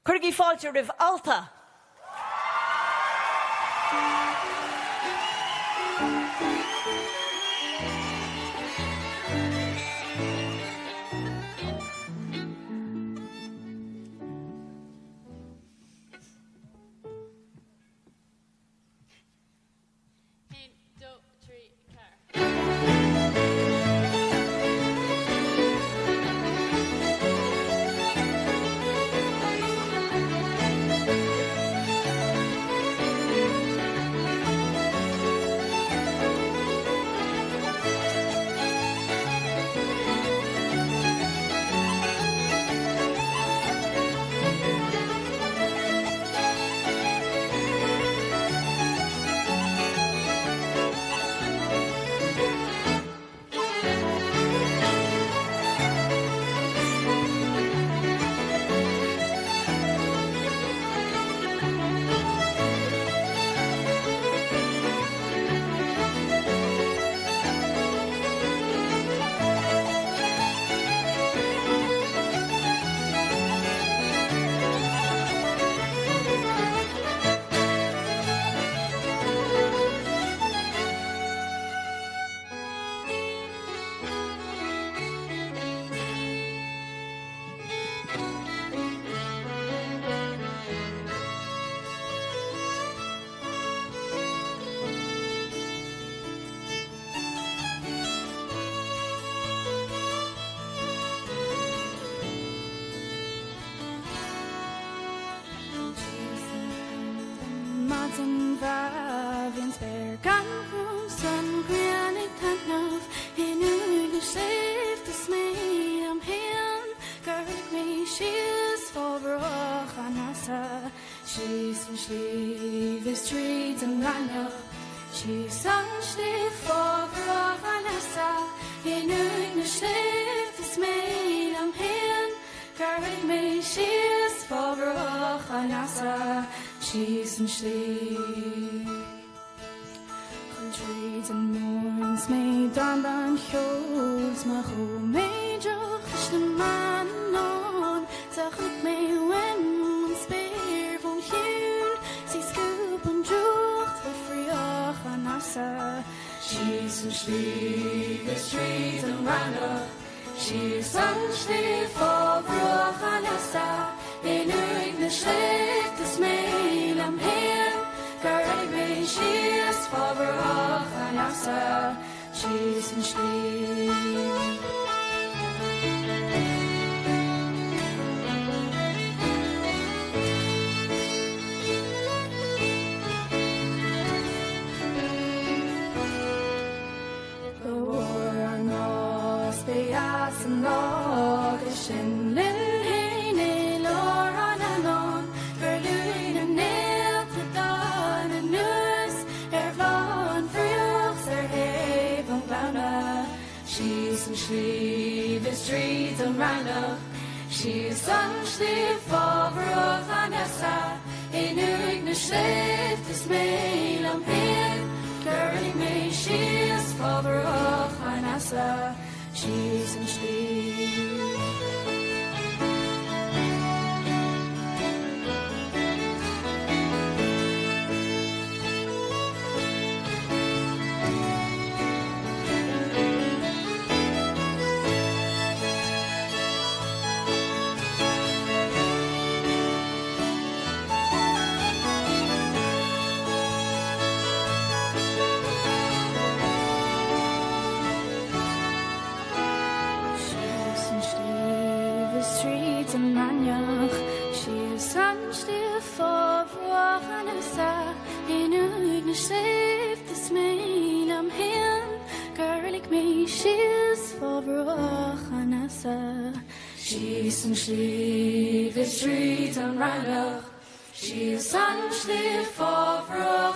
Curgi fáilte rih ALLTA. Martin Vavins Bergan Sun Granny Tanov in the safe to me am him Garlic me she's for Hanasa she's the streets and run up she's sunshine for Hanasa in the safe to me am him Garlic me she's for Hanasa she's and she countries and moons made on hills my home major the man on zachut me when spare von here see scoop and jucht for free Hanasa she's and she the streets and run she's sunshine for Hanasa in the shade this mail I'm here Garlic me she's for Hanasa she's and she the war no space no geshin lin hey lor anon verluin and nail to dawn and news von fruits haven bana she's and she the streets and run up she's sunshine for Hanasa in the shade this mail I'm here Garlic me she's for Hanasa she's and she and Manjach, she is sunstill for Hanasa in a safe this mail I'm him Garlic me she's for Hanasa she's and she the streets and Ranach she is sunstill for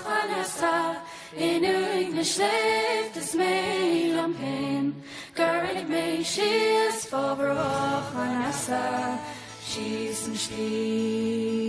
Hanasa in a safe this mail I'm him Garlic me she's for Hanasa she's and she